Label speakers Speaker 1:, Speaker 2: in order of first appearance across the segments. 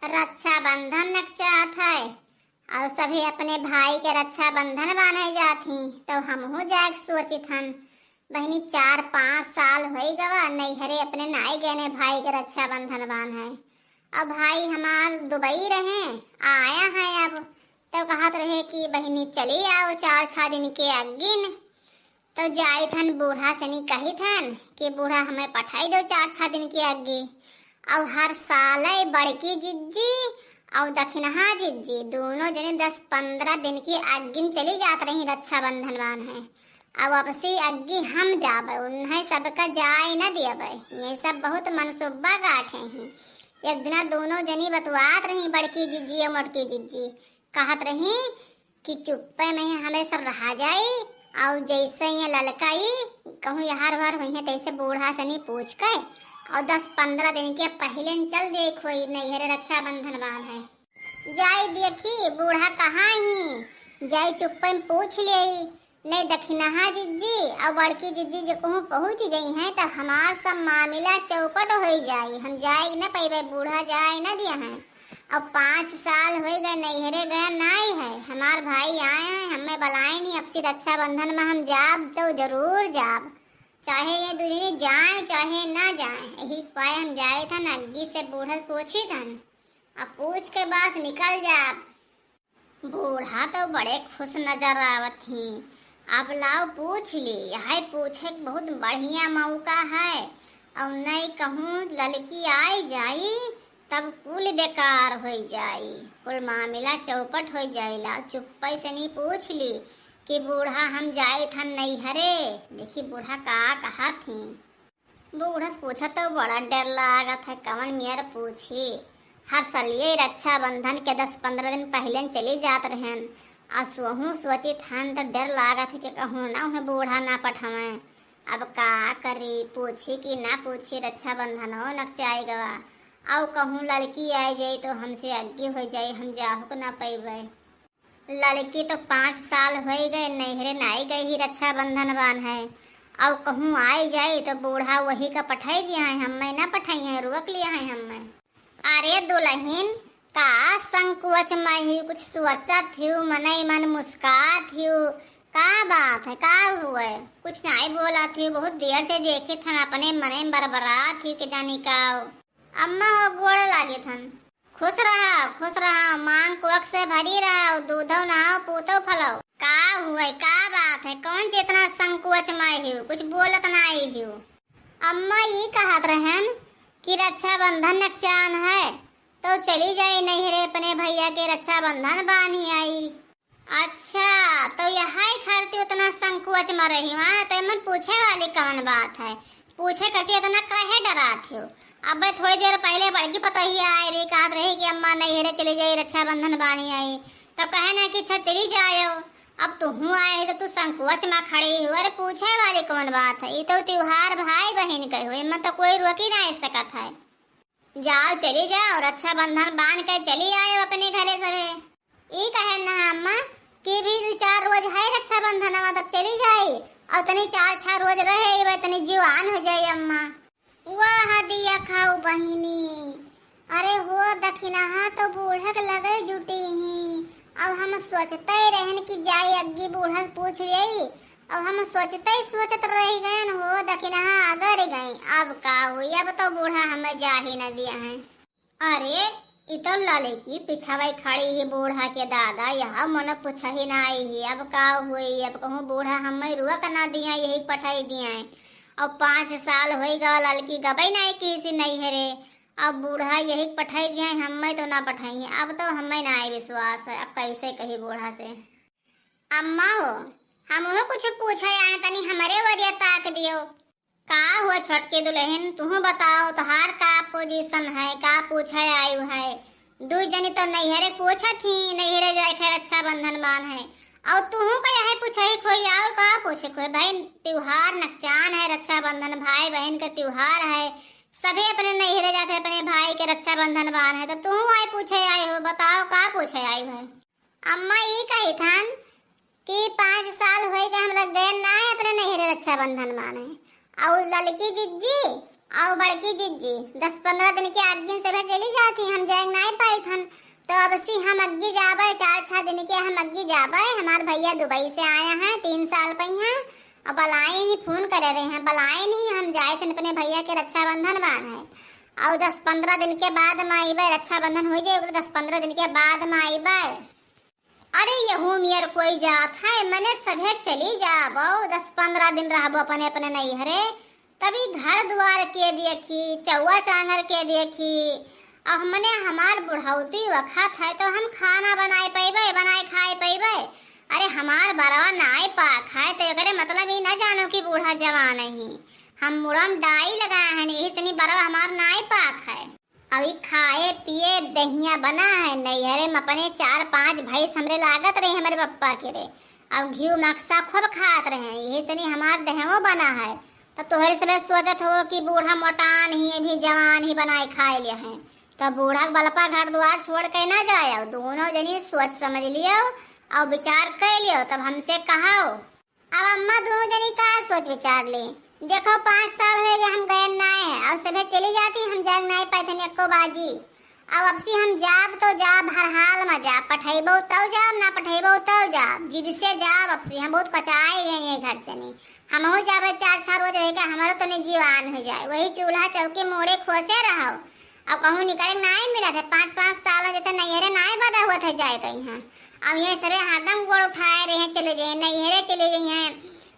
Speaker 1: रक्षाबंधन चाहत है और सभी अपने भाई के रक्षाबंधन बांधे जाती तो हमहू जाए सोचित हन। बहनी 4-5 साल हो गवा नैहरे अपने नाई गए भाई के रक्षाबंधन बांधे। अब भाई हमार दुबई रहे आया है अब तो कहत रहे कि बहनी चली आओ 4-6 दिन के अगिन। तो जाई थन बूढ़ा से नहीं कही थन कि बूढ़ा हमें पठाई दो 4-6 दिन के अग्गी। और हर साल बड़की जिज्जी और दक्षिणहा जिज्जी दोनों जने 10-15 दिन की अग्गिन चली जात रही रक्षाबंधन बांधे। अब आपसी अग्गी हम जाबे उन्हें सबका जाए न दियबे। ये सब बहुत मनसूबा गाठे हैं। एक दिन दोनों जनी बतवात रही बड़की जिज्जी और मोटकी जिज्जी कहत रही कि चुप्पे में हमें सब रहा जाए और जैसे ये ललकाई कहूँ यार वार हुई है तैसे बूढ़ा से नहीं पूछ के और 10-15 दिन के पहले चल देखो नैहरे रक्षाबंधन बांध है। जाई देखी बूढ़ा कहाँ ही जाई चुप्पे में पूछ ले नहीं दक्षिणहा जिज्जी और बड़की जिज्जी जो कहूँ पहुँच जाई है तो हमार सब मामला चौपट हो जाये। हम जाए न पैबे बूढ़ा जाए न दिया है। अब 5 साल हो गए नैहरे गया नहीं है। हमार भाई आए हैं हमें बुलाए नहीं। अब से रक्षाबंधन में हम जाब तो जरूर जाब चाहे ये दूसरी जाए चाहे ना जाए। यही पाए हम जाए था नग्गी से बूढ़ा पूछी था। अब पूछ के बाद निकल जाब। बूढ़ा तो बड़े खुश नजर आवत थी। अब लाओ पूछ ली यह पूछे बहुत बढ़िया मौका है और नहीं कहूँ लड़की आई जाई तब कुल बेकार हो जाई कुल मामला चौपट हो जाएला। चुप्पे से नहीं पूछ ली कि बूढ़ा हम जाए था नैहरे। देखी बूढ़ा का कहा थी। बूढ़ा पूछा तो बड़ा डर लागत है कवन मेयर पूछी। हर साल ये रक्षाबंधन के 10-15 दिन पहले चले जात रहन। आ सोचित हन तो डर लागत है कि कहूँ ना उन्हें बूढ़ा ना पठावे। अब का करी पूछी कि ना पूछी रक्षाबंधन हो नचाई गवा और कहूँ लड़की आ जाए तो हमसे आगे हो जाए हम जाहू ना पैबे। लड़की तो 5 साल हो गए नैहरे नाई गई ही रक्षाबंधन बांध है और कहूँ आए जाए तो बूढ़ा वही का पठाई दिया है हमें ना पठाई है रोक लिया है हमें। अरे दुल्हन का संकोच में कुछ सोचा थी मनई मन मुस्कात थी का बात है का हुआ कुछ नहीं बोला थी। बहुत देर से देखे थन अपने मने बरबरा थी के जानी का अम्मा हो गोड़ लागे थन। खुश रहा मांग कोक से भरी रहा दूधो नहाओ पूतो फलो का हुआ का बात है कौन जितना संकोच में कुछ बोलत नहीं ही। अम्मा ये कहत रहन कि रक्षाबंधन नचान है तो चली जाए नैहरे अपने भैया के रक्षाबंधन बांधी आई। अच्छा तो यहाँ खड़ती उतना संकोच में रही वहाँ तो मन पूछे वाली कौन बात है पूछे करके इतना कहे डराती हो। अब थोड़ी देर पहले बड़की पता ही आए रे कहत रही कि अम्मा नैहरे चली जाए रक्षाबंधन बांधी आई तब कहे ना कि अच्छा चली जाओ। अब तू आए तो तू संकोच में खड़ी हो। अरे पूछे वाली कौन बात है ये तो त्योहार भाई बहन के हुए मैं तो कोई रोक ही नहीं सकत है। जाओ चली जाओ रक्षाबंधन बांध के चली आए अपने घरे सबे। ये कहे ना अम्मा कि भी 2-4 रोज है रक्षाबंधन तब चली जाए और तनी 4-6 रोज रहे तनी जीवान हो जाए अम्मा। वाह दिया खाओ बहिनी। अरे वो दक्षिणहा तो बूढ़क लगे जुटी ही। अब हम सोचते रहन कि जाए अग्गी बूढ़ा पूछ यही अब हम सोचत रह गए हो दक्षिणहा अगर गए। अब का हुई अब तो बूढ़ा हमें जा ही न दिया है। अरे इतो लड़की पिछावे खड़ी ही बूढ़ा के दादा यहाँ मन पूछा ही ना आई ही। अब का हुई अब कहूँ बूढ़ा हमें रुआ ना दिया यही पठाई दिया है। और 5 साल हो गया लड़की गबई नहीं किसी नैहरे अब बूढ़ा यही पठाई दिया है हमें तो ना पठाई है। अब तो हमें ना विश्वास है अब कैसे कही बूढ़ा से। अम्मा हो हम कुछ पूछा आए तनी हमारे वरिया ताक दियो का हुआ छोटके दुल्हन तू बताओ तोहार का पोजीशन है का पूछे आयु है। 2 जनी तो नैहरे पूछा थी नैहरे जाए रक्षाबंधन बांध है और तू का यही पूछे कोई और का पूछे कोई भाई त्योहार नकचान है रक्षाबंधन भाई बहन का त्योहार है सभी अपने नैहरे जाते अपने भाई के रक्षाबंधन बांध है तो तू आए पूछे आई हो बताओ का पूछे आई है। अम्मा ये कही थन कि 5 साल हो गए हमरा गए ना अपने नैहरे रक्षाबंधन माने और लड़की जिज्जी और बड़की जिज्जी 10-15 दिन के आगे से चली जाती, हम जाए नहीं पाई थन। तो अब सी हम अग्गी जाबे 4-6 दिन के हम अग्गी जाबे। हमार भैया दुबई से आया है 3 साल पई हैं और बलाए नहीं, फोन करे रहे हैं, बलाए नहीं। हम जाए थे अपने भैया के रक्षाबंधन बांध है और 10-15 दिन के बाद में आईबे, रक्षाबंधन हो जाए 10-15 दिन के बाद में आईबे। अरे यहू मियर कोई जात है, मैंने सभे चली जाबो 10-15 दिन रहबो अपने अपने नैहरे, तभी घर द्वार के देखी, चौवा चांगर के देखी। अब हमने हमार बुढ़ौती वक्त है तो हम खाना बनाए पैबे, बनाए खाए पैबे। अरे हमार बरवा नाय पाक है तो अगर मतलब ये ना जानो कि बूढ़ा जवान ही, हम मुड़म डाई लगाए हैं, यही सनी बरवा हमार नाय पाक है। अभी खाए पिए दहिया बना है नैहरे में अपने 4-5 भैंस हमरे लागत रहे हमारे पप्पा के रे, अब घी मक्सा खूब खात रहे, यही सनी हमार दहवो बना है। तब तोहरे सब सोचत हो कि बूढ़ा मोटान ही अभी जवान ही बनाए खाए लिया है, तब बूढ़ा बलपा घर द्वार छोड़ के ना जाओ, दोनों जनी सोच समझ लियो और विचार कर लियो। तब हमसे कहो अब अम्मा दोनों जनी का सोच विचार ले, देखो 5 साल हो गए हम गए ना है और सभे चली जाती, हम जाग नहीं पाते एको बाजी। अब सी हम जाब तो जाब, हर हाल में जाब, पठेबो तब जाब, ना पठेबो तब जाब, जिद से जाब। अब सी हम बहुत पचाए गए हैं घर से नहीं, हम हो जाबे 4-6 रोज रहेगा, हमारो तो नहीं जीवान हो जाए, वही चूल्हा चौके मोड़े खोसे रहो। अब कहूँ निकले नहीं मिला था, 5-5 साल हो जाते नैहरे नहीं बदा हुआ था जाए कहीं है। अब ये सरे हरदम गोड़ उठाए रहे हैं, चले जाए नैहरे चले गई हैं,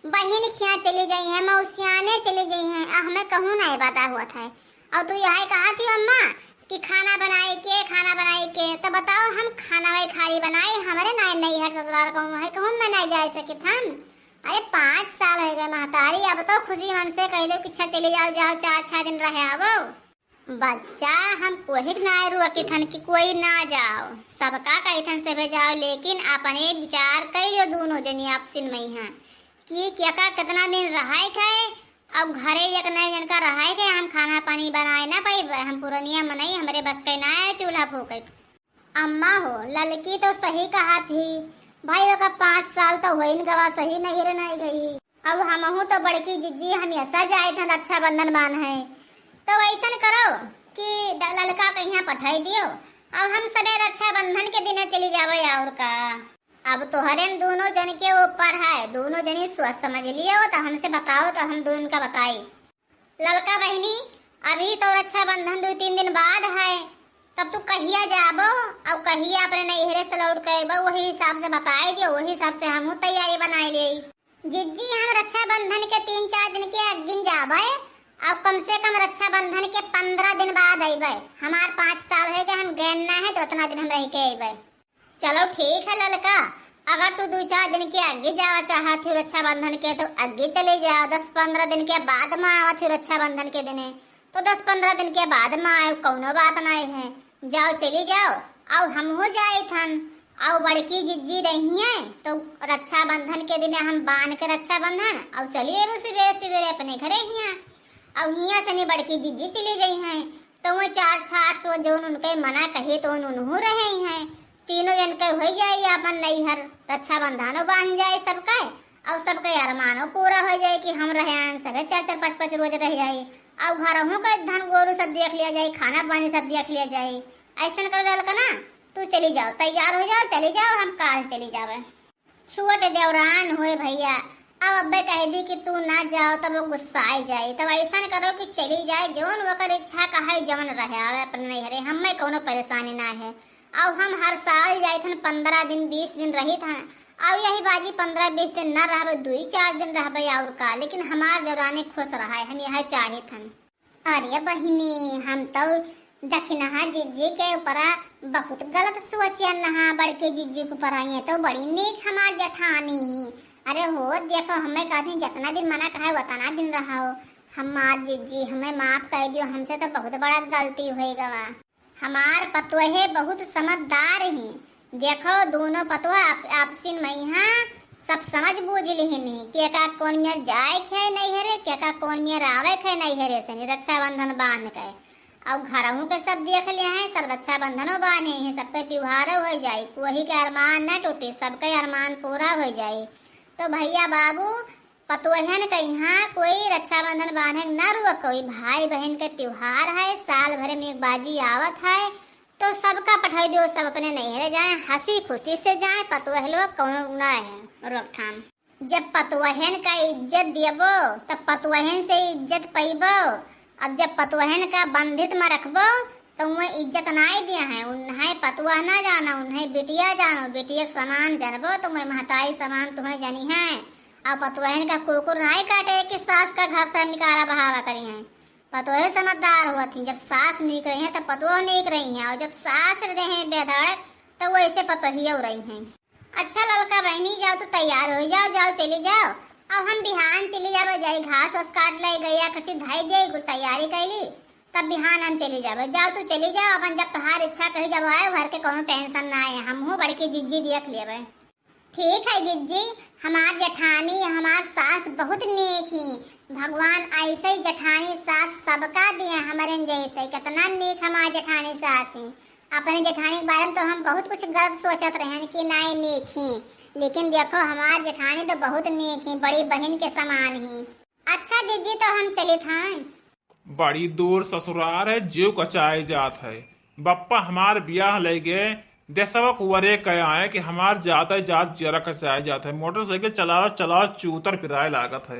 Speaker 1: बहन खिया चली गई हैं, मौसियाने चली गई हैं, हमें कहूँ नहीं बता हुआ था। और तू यही कहा थी अम्मा कि खाना बनाए के, तो बताओ हम खाना वही खाली बनाए, हमारे नैहर ससुराल कहूँ मैं नहीं जा सके था। अरे 5 साल हो गए महतारी, अब तो खुशी मन से कह दो कि अच्छा चले जाओ 4-6 दिन रहे आवो। बच्चा हम कोई ना रुआ कि थन कि कोई ना जाओ, सबका कही थन से जाओ, लेकिन अपने विचार कर लियो दोनों जनी आपसिन में हैं कि क्या का कितना दिन रहाए खाए। अब घरे एक नए जन का रहाए गए, हम खाना पानी बनाए ना पाई, हम पुरानिया मनाई, हमारे बस के ना है चूल्हा फूके। अम्मा हो लड़की तो सही कहा थी भाई, वो का 5 साल तो हुई न गवा, सही नहीं नहीं गई। अब हम हूँ तो बड़की जिज्जी हम ऐसा जाए थे रक्षाबंधन बान है, तो ऐसा करो कि लड़का कहीं पठाई दियो, अब हम सबे रक्षाबंधन के दिन चली जावे। और का अब तोहरे दोनों जन के ऊपर है, दोनों जनी सोच समझ लियो तो हमसे बताओ, तो हम दोनों का बताई। लड़का बहनी अभी तो रक्षाबंधन 2-3 दिन बाद है, तब तू कहिया जाबो और कहिया अपने नैहरे से लौट के अबो, वही हिसाब से बताए दियो, वही हिसाब से हम तैयारी बनाए ले। जिज्जी हम रक्षाबंधन के 3-4 दिन के अगिन जाबे, अब कम से कम रक्षाबंधन के 15 दिन बाद अबे, हमार 5 साल हो गए हम गए ना है, तो उतना दिन हम रह के अबे। चलो ठीक है लड़का, अगर तू 2-4 दिन के आगे जावा चाहत हो रक्षाबंधन के तो आगे चले जाओ, 10-15 दिन के बाद में आवत हो रक्षाबंधन के दिन तो 10-15 दिन के बाद में आए, कोनो बात नहीं है, जाओ चली जाओ। और हम हो जाए थन और बड़की जिज्जी रही है तो रक्षाबंधन के दिन हम बांध के रक्षाबंधन और चलिए सवेरे सवेरे अपने घरे हिया। अब हिया से नहीं बड़की जिज्जी चली गई हैं, तो वो 4-6 रोज जो उनके मना कहे तो उन्हों रहे हैं, तीनों जन के हो जाए अपन नैहर रक्षाबंधनों बांध जाए सबका, और सबके अरमानों पूरा हो जाए कि हम रहे सब 4-4, 5-5 रोज रह जाए, और घरों का धन गोरू सब देख लिया जाए, खाना पानी सब देख लिया जाए। ऐसा कर डाल का ना, तू चली जाओ, तैयार हो जाओ, चली जाओ, हम काल चली जावे। छोटे देवरान हुए भैया, अब अब्बे कह दी कि तू ना जाओ तब वो गुस्सा आ जाए, तब ऐसा करो कि चली जाए, जौन वकर इच्छा कहा जवन रहे आवे अपने नैहरे, हमें कोनो परेशानी ना है। अब हम हर साल जाए थे 15 दिन 20 दिन रही था, और यही बाजी 15-20 दिन न रहे, 2-4 दिन रहे और का, लेकिन हमार देवरानी खुश रहा है, हम यह चाहे थन। अरे बहिनी हम तो दखिनहा जिज्जी के ऊपर बहुत गलत सोचिया, नहा बड़के जिज्जी के ऊपर आई तो बड़ी नीक हमार जठानी ही। अरे हो देखो हमें कहते जितना दिन मना कहा उतना दिन रहो, हमार जिज्जी हमें माफ कर दियो, हमसे तो बहुत बड़ा गलती हुई गवा। हमार पतोहे बहुत समझदार ही, देखो दोनों पतवा आपसिन में सब समझ बूझ लिहिनी के का कौन में जाए खे नैहरे, के का कौन में आवे खे नैहरे से रक्षाबंधन बांध के, और घरों के सब देख लिया है, सब रक्षाबंधनों बांधे हैं, सब पे त्योहार हो जाए, कोई के अरमान न टूटे, सबके अरमान पूरा हो जाए। तो भैया बाबू पतोहन के यहाँ कोई रक्षाबंधन बांधे न रुआ, कोई भाई बहन के त्योहार है, साल भर में एक बाजी आवत है, तो सबका पठाई दो, सब अपने नैहरे जाए, हंसी खुशी से जाए। पतोह लोग कौन ना है रोकथाम। जब पतोहन का इज्जत दियबो तब पतोहन से इज्जत पैबो। अब जब पतोहन का बंधित में रखबो तो उन्हें इज्जत नाई दिया है, उन्हें पतुआ ना जाना, उन्हें बिटिया जानो, बिटिया के समान जानबो तो मैं महताई समान तुम्हें जानी है। और पतुआन का कुकुर नाई काटे कि सास का घर से निकारा बहावा करी है। पतोहे समझदार हुआ थी, जब सास नीक रही है तो पतुआ नीक रही है, और जब सास रहे बेधड़क तो वो ऐसे पतोहिया रही है। अच्छा लड़का बहनी जाओ तो तैयार हो जाओ, जाओ चली जाओ। अब हम बिहान चली जाओ, जाई घास वास काट लाई, गैया खती धाई दे, तैयारी कैली, तब बिहान हम चली जाओ। जाओ तू चली जाओ अपन, जब तुम्हार इच्छा कही जब आए घर के कोनो टेंशन ना आए। हमहू बड़की जिज्जी देख लेबे। ठीक है जिज्जी, हमार जेठानी हमार सास बहुत नेक ही, भगवान ऐसे ही जेठानी सास सबका दिया हमारे जैसे। कितना नेक हमार जेठानी सास ही। अपने जेठानी के बारे में तो हम बहुत कुछ गलत सोचत रहे कि नहीं नेक ही, लेकिन देखो हमार जेठानी तो बहुत नेक ही, बड़ी बहन के समान ही। अच्छा जिज्जी तो हम चले था।
Speaker 2: बड़ी दूर ससुराल है, जीव कचाए जात है। बप्पा हमार ब्याह ले गए, देशवा कुंवरे कह आए कि हमार जाता जात जरा कचाए जात है। मोटरसाइकिल चलाओ चलाओ चूतर पिराए लागत है।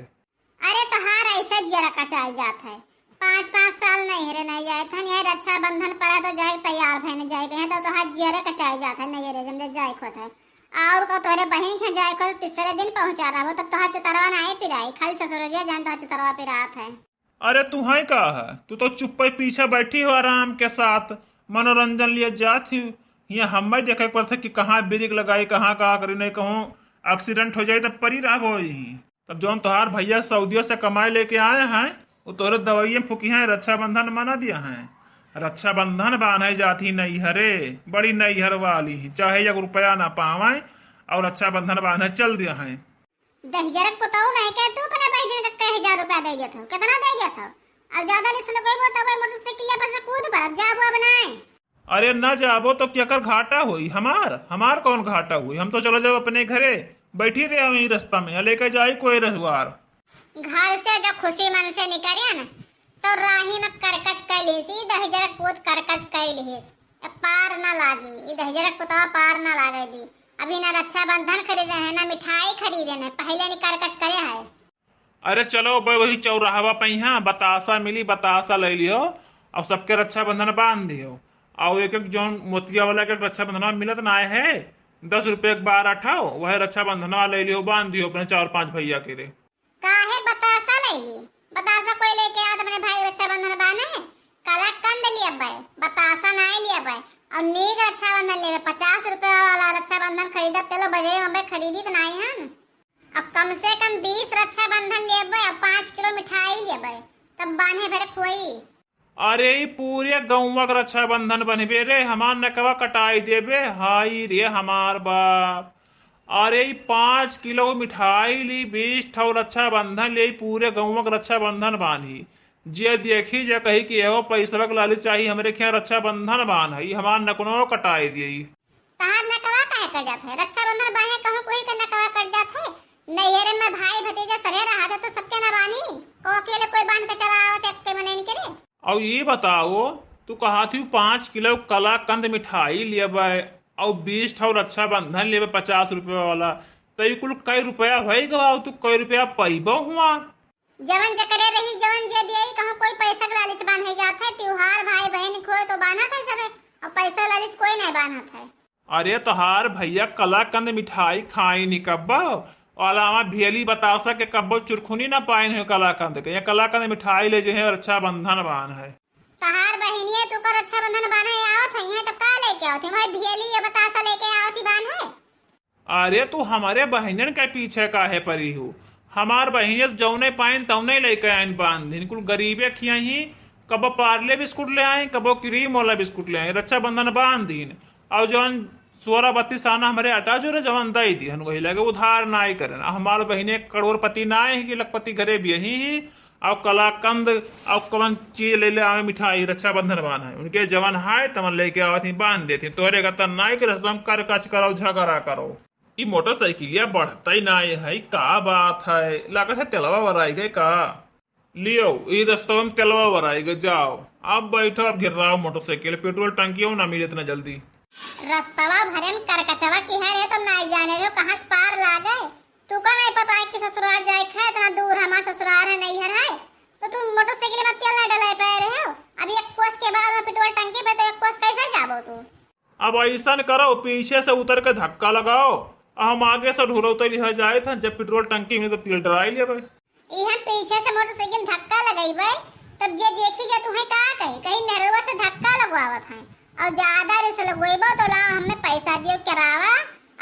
Speaker 1: अरे तोहार ऐसा जरा कचाए जात है। 5-5 साल नैहरे नहीं जाए थे, यह रक्षाबंधन पड़ा तो जाए तैयार भैने जाए गए तो तोहार जरा कचाए जात है नैहरे जमरे जाए खोत है। और को तोरे बहन के जाए को तीसरे दिन पहुंचा रहा हो, तब तोहार चुतरवा नहीं पिराई, खाली ससुररिया जान तोहार चुतरवा पिरात है।
Speaker 2: अरे तू है का है, तू तो चुप्पे पीछे बैठी हो आराम के साथ, मनोरंजन लिए जाती हूँ। ये हमें देखे पड़ता कि कहाँ ब्रेक लगाई, कहाँ कहाँ करी, नहीं कहूँ एक्सीडेंट हो जाए तो परी रह हो। तब जो तोहार भैया सऊदियों से कमाई लेके आए हैं वो तोरे दवाइयाँ फूकी हैं, रक्षाबंधन मना दिया है। रक्षाबंधन बांधे जाती नैहरे, बड़ी नैहर वाली, चाहे 1 रुपया ना पावे और रक्षाबंधन बांधे चल दिया है।
Speaker 1: 10,000 बताओ नहीं क्या तू अपने बहन का 1,000 रुपया दे दिया था, कितना दे दिया था? अब ज्यादा नहीं सुन कोई बोलता भाई मोटरसाइकिल पर से कूद पड़ जा वो बनाए।
Speaker 2: अरे न जाबो तो क्या कर घाटा हुई हमार कौन घाटा हुई। हम तो चलो जाओ अपने घरे, बैठी रहे वही रास्ता में, लेके जाई कोई रहुआर।
Speaker 1: घर से जब खुशी मन से निकले न तो राही में करकश कैली सी 10,000 कूद करकश कैली पार न लागी। ये 10,000 कुतवा पार न लागे दी। अभी ना रक्षाबंधन खरीदे है ना मिठाई खरीदे है, पहले नहीं करकश करे है।
Speaker 2: अरे चलो वही चौराहवा पे यहाँ बतासा मिली, बतासा ले लियो और सबके रक्षाबंधन बांध दियो। और एक एक जो मोतिया वाला के रक्षाबंधन मिलत ना है 10 रुपये के 12 अठाओ, वह रक्षाबंधन ले लियो, बांध दियो अपने 4-5 भैया के रे।
Speaker 1: काहे बतासा ले ली? बतासा कोई लेके आ अपने भाई रक्षाबंधन बांधे है? काला कंद लिया भाई, बतासा नहीं लिया भाई। और नीक रक्षाबंधन ले 50 रुपया वाला रक्षाबंधन खरीदा, चलो बजे में खरीदी तो नहीं है। अब कम से कम 20 रक्षाबंधन ले भाई, अब 5 किलो मिठाई ले भाई, तब बांधे भरे खोई।
Speaker 2: अरे पूरे गौवा का रक्षाबंधन बनबे रे, हमार नकवा कटाई देबे, हाई रे हमार बाप। अरे 5 किलो मिठाई ली, 20 ठो रक्षाबंधन ले, पूरे गौवा का रक्षाबंधन बांधी। जे देखी जे कही कि एहो पैसा लाली चाहिए हमरे क्या रक्षाबंधन बांध है, हमार नकनो कटाई दी।
Speaker 1: तहार नकवा काहे कर जात है? रक्षाबंधन बांधे कहूं कोई का नकवा कर जात है? नैहरे में भाई भतीजा सरे रहा था तो सबके ना बांधी, को अकेले कोई बांध के चला आवत एकते मने नहीं करे।
Speaker 2: और ये बताओ तू कहा थी 5 किलो कला कंद मिठाई लेबे और 20 ठो रक्षाबंधन लेबे 50 रुपया वाला, तो कुल कई रुपया भई गवा, तू कई रुपया पैबो हुआ?
Speaker 1: जवन जकरे रही जवन जे दिए कहूं कोई पैसा के लालच बांधे जात है। त्योहार भाई बहन खोए तो बांधा था सबे, और पैसा लालच कोई नहीं बांधा था।
Speaker 2: अरे तोहार भैया कला कंद मिठाई खाई नहीं कब्बो, अलावा भेली बतासा के कब्बो चुरखुनी ना पाए है कला कंद के, कला कंद मिठाई ले जो है रक्षाबंधन बांध है।
Speaker 1: तहार बहनिए तू का रक्षाबंधन बांधे आवत है तब का लेके आवत है भाई भेली या बतासा लेके आवत ही बांधे।
Speaker 2: अरे तू हमारे बहनन के पीछे काहे परी हो? हमार बहनियत जौने पाइन तौने लेके आइन बांध, कुल गरीबे खिया ही, कबो पार्ले बिस्कुट ले आए, कबो क्रीम वाला बिस्कुट ले आए, रक्षाबंधन बांध दिन। और जौन 16-32 आना हमारे अटा जो जवन दई दी वही लगे उधार नाई करे। हमारे बहने करोड़पति ना है कि लखपति घरे भी यही ही, और कलाकंद और कवन चीज ले ले आवे मिठाई रक्षाबंधन बांध है, उनके जवन हाय तवन लेके आवत ही बांध देती। तोहरे का नाई के रस्ता कर कच करो झगड़ा करो। ई मोटरसाइकिलिया बढ़ता ही ना है, का बात है? लागत है तेलवा भराई गए का? लियो ई रास्ता में तेलवा भराई गए, जाओ अब बैठो, अब गिर रहा हो मोटरसाइकिल, पेट्रोल टंकी हो ना मिले इतना जल्दी।
Speaker 1: रस्तवा भरे में करकचवा की है तो नहीं जाने रहो कहाँ से पार लागे। तू का नहीं पता है कि ससुराल जाए है इतना दूर, हमारा ससुराल है नैहर है, तो तू मोटरसाइकिल में तेल ना डलाए पा रहे हो। अभी एक कोस के बाद में पेट्रोल टंकी पे, तो एक कोस कैसे जाबो तू?
Speaker 2: अब ऐसा करो, पीछे से उतर के धक्का लगाओ, हम आगे से ढुरौते लिहा जाए था, जब पेट्रोल टंकी में तो तेल डराई लिया भाई।
Speaker 1: इहन पीछे से मोटरसाइकिल धक्का लगाइबे तब जे देखी जा तुम्हें का कही कहीं नहरवा से धक्का लगवावत है, और ज्यादा रिस लगवाइबो तो ला हमें पैसा दियो करावा,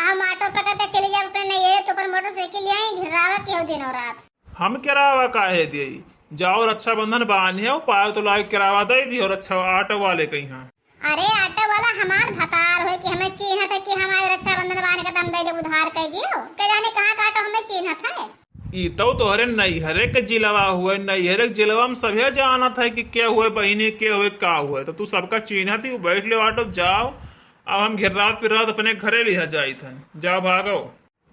Speaker 1: हम ऑटो पकड़ के चले जाब अपने नैहर, तो पर मोटरसाइकिल यहीं घिरावा के हो दिन और रात।
Speaker 2: हम किरावा काहे दिए? जाओ रक्षाबंधन बांधे हो, पायो तो लाइक किरावा दे दियो रक्षा ऑटो वाले कहीं। हाँ
Speaker 1: अरे ऑटो वाला हमार भतार हो कि हमें चिन्हत है कि हमारे रक्षाबंधन बांध के दम दे उधार कर दियो, के जाने कहां का ऑटो हमें चिन्हत है।
Speaker 2: ई तो तोहरे नैहरे के जिलवा हुए, नैहरे के जिलवा में सभी जानत है कि क्या हुए बहिनी, क्या हुए का हुए, तो तू सबका चिन्हत ही, बैठ ले ऑटो जाओ। अब हम घिर फिर अपने घरे लिहा जाई थे, जाओ भागो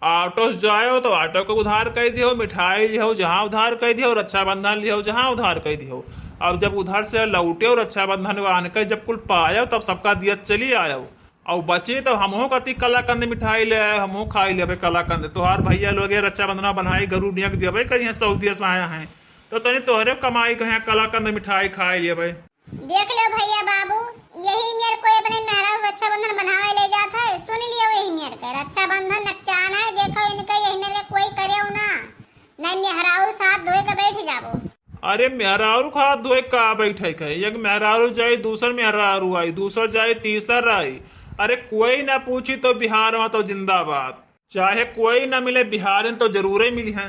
Speaker 2: ऑटो से जाओ तो ऑटो को उधार कह दियो, मिठाई लिहो जहाँ उधार कह दियो, रक्षाबंधन लिहो जहाँ उधार कह दियो। अब जब उधर से लौटे और रक्षाबंधन बांध कर जब कुल पायो तब सबका दिया चली आयो, और बचे तो हमहो कति कलाकंद मिठाई ले आए, हमहो खाई ले कलाकंद। तोहार भैया लोग रक्षाबंधन बनाई गरू नियक दिए कहीं सऊदिया से आया है, तो तनी तोहरे कमाई कहे कलाकंद मिठाई खाई लिए भाई।
Speaker 1: देख लो भैया बाबू, यही मेरे को अपने मेहरा रक्षाबंधन बनावे ले जाता है, सुन लियो यही मेरे का रक्षाबंधन नकचान है, देखो इनका यही मेरे कोई करे ना, नहीं मेहरारू साथ धोए के बैठ जाबो।
Speaker 2: अरे मेहरारू हाथ धोए का बैठे है, एक मेहरारू जाए दूसर मेहरारू आई, दूसर जाए तीसर आई, अरे कोई ना पूछी तो बिहार में तो जिंदाबाद, चाहे कोई ना मिले बिहार में तो जरूर ही मिली है।